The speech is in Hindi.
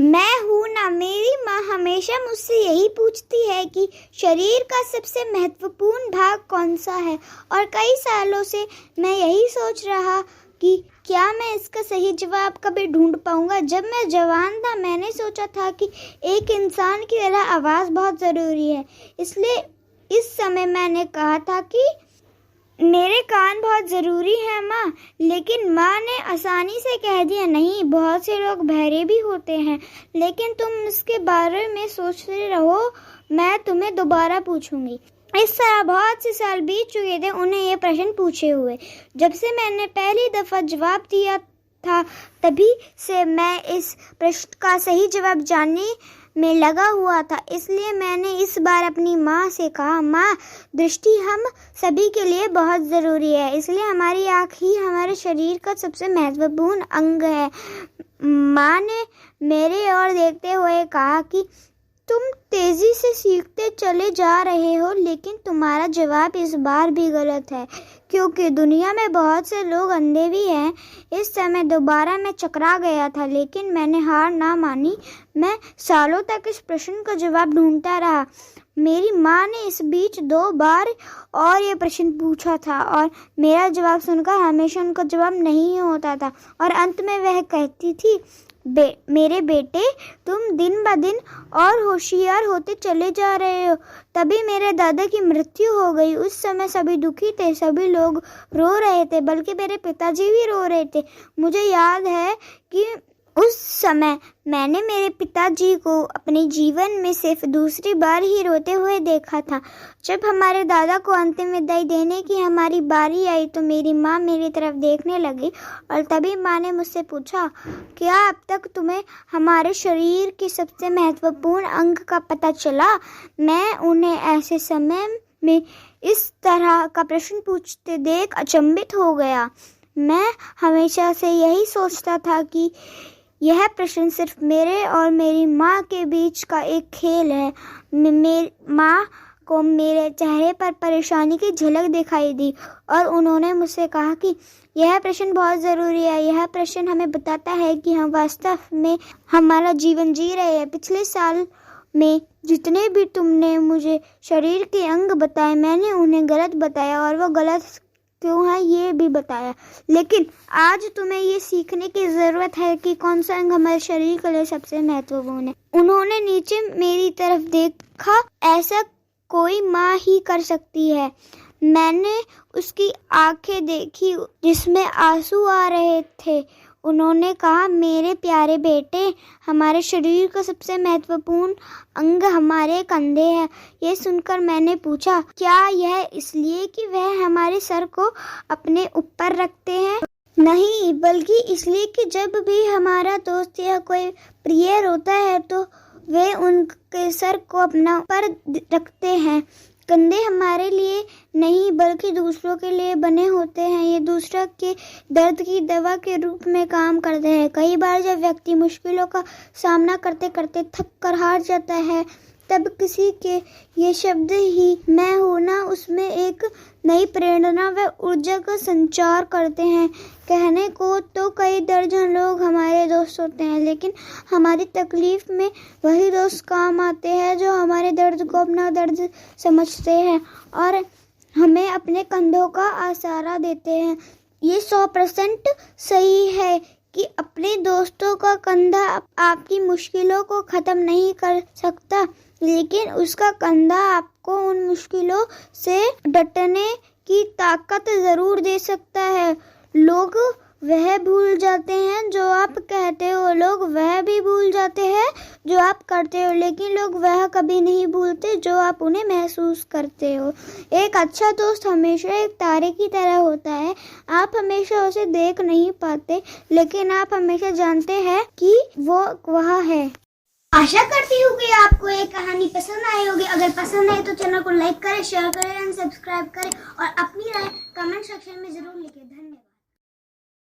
मैं हूँ ना। मेरी माँ हमेशा मुझसे यही पूछती है कि शरीर का सबसे महत्वपूर्ण भाग कौन सा है, और कई सालों से मैं यही सोच रहा कि क्या मैं इसका सही जवाब कभी ढूंढ पाऊंगा। जब मैं जवान था मैंने सोचा था कि एक इंसान की तरह आवाज़ बहुत ज़रूरी है, इसलिए इस समय मैंने कहा था कि मेरे कान बहुत ज़रूरी हैं माँ। लेकिन माँ ने आसानी से कह दिया, नहीं, बहुत से लोग बहरे भी होते हैं। लेकिन तुम इसके बारे में सोचते रहो, मैं तुम्हें दोबारा पूछूंगी। इस तरह बहुत से साल बीत चुके थे उन्हें ये प्रश्न पूछे हुए। जब से मैंने पहली दफ़ा जवाब दिया था तभी से मैं इस प्रश्न का सही जवाब जानने में लगा हुआ था। इसलिए मैंने इस बार अपनी माँ से कहा, माँ, दृष्टि हम सभी के लिए बहुत ज़रूरी है, इसलिए हमारी आँख ही हमारे शरीर का सबसे महत्वपूर्ण अंग है। माँ ने मेरे ओर देखते हुए कहा कि तुम तेज़ी से सीखते चले जा रहे हो, लेकिन तुम्हारा जवाब इस बार भी गलत है, क्योंकि दुनिया में बहुत से लोग अंधे भी हैं। इस समय दोबारा मैं चकरा गया था, लेकिन मैंने हार ना मानी। मैं सालों तक इस प्रश्न का जवाब ढूंढता रहा। मेरी माँ ने इस बीच 2 बार और ये प्रश्न पूछा था, और मेरा जवाब सुनकर हमेशा उनका जवाब नहीं होता था, और अंत में वह कहती थी, मेरे बेटे, तुम दिन ब दिन और होशियार होते चले जा रहे हो। तभी मेरे दादा की मृत्यु हो गई। उस समय सभी दुखी थे, सभी लोग रो रहे थे, बल्कि मेरे पिताजी भी रो रहे थे। मुझे याद है कि उस समय मैंने मेरे पिताजी को अपने जीवन में सिर्फ दूसरी बार ही रोते हुए देखा था। जब हमारे दादा को अंतिम विदाई देने की हमारी बारी आई तो मेरी माँ मेरी तरफ देखने लगी, और तभी माँ ने मुझसे पूछा, क्या अब तक तुम्हें हमारे शरीर के सबसे महत्वपूर्ण अंग का पता चला? मैं उन्हें ऐसे समय में इस तरह का प्रश्न पूछते देख अचंभित हो गया। मैं हमेशा से यही सोचता था कि यह प्रश्न सिर्फ मेरे और मेरी माँ के बीच का एक खेल है। माँ को मेरे चेहरे पर परेशानी की झलक दिखाई दी, और उन्होंने मुझसे कहा कि यह प्रश्न बहुत ज़रूरी है। यह प्रश्न हमें बताता है कि हम वास्तव में हमारा जीवन जी रहे हैं। पिछले साल में जितने भी तुमने मुझे शरीर के अंग बताए, मैंने उन्हें गलत बताया, और वो गलत क्यों है ये भी बताया। लेकिन आज तुम्हें ये सीखने की ज़रूरत है कि कौन सा अंग हमारे शरीर के लिए सबसे महत्वपूर्ण है। उन्होंने नीचे मेरी तरफ देखा, ऐसा कोई माँ ही कर सकती है। मैंने उसकी आंखें देखी जिसमें आंसू आ रहे थे। उन्होंने कहा, मेरे प्यारे बेटे, हमारे शरीर का सबसे महत्वपूर्ण अंग हमारे कंधे हैं। ये सुनकर मैंने पूछा, क्या यह इसलिए कि वह हमारे सर को अपने ऊपर रखते हैं? नहीं, बल्कि इसलिए कि जब भी हमारा दोस्त या कोई प्रिय रोता है तो वे उनके सर को अपना ऊपर रखते हैं। कंधे हमारे लिए नहीं बल्कि दूसरों के लिए बने होते हैं। ये दूसरों के दर्द की दवा के रूप में काम करते हैं। कई बार जब व्यक्ति मुश्किलों का सामना करते करते थक कर हार जाता है, तब किसी के ये शब्द ही मैं हूँ ना, उसमें एक नई प्रेरणा व ऊर्जा का संचार करते हैं। कहने को तो कई दर्जन लोग हमारे दोस्त होते हैं, लेकिन हमारी तकलीफ में वही दोस्त काम आते हैं जो हमारे दर्द को अपना दर्द समझते हैं और हमें अपने कंधों का आसरा देते हैं। ये 100% सही है कि अपने दोस्तों का कंधा आपकी मुश्किलों को ख़त्म नहीं कर सकता, लेकिन उसका कंधा आपको उन मुश्किलों से डटने की ताकत ज़रूर दे सकता है। लोग वह भूल जाते हैं जो आप कहते हो, लोग वह भी भूल जाते हैं जो आप करते हो, लेकिन लोग वह कभी नहीं भूलते जो आप उन्हें महसूस करते हो। एक अच्छा दोस्त हमेशा एक तारे की तरह होता है। आप हमेशा उसे देख नहीं पाते, लेकिन आप हमेशा जानते हैं कि वो वहाँ है। आशा करती हूँ कि आपको ये कहानी पसंद आई होगी। अगर पसंद आए तो चैनल को लाइक करें, शेयर करें एंड सब्सक्राइब करें, और अपनी राय कमेंट सेक्शन में ज़रूर लिखें।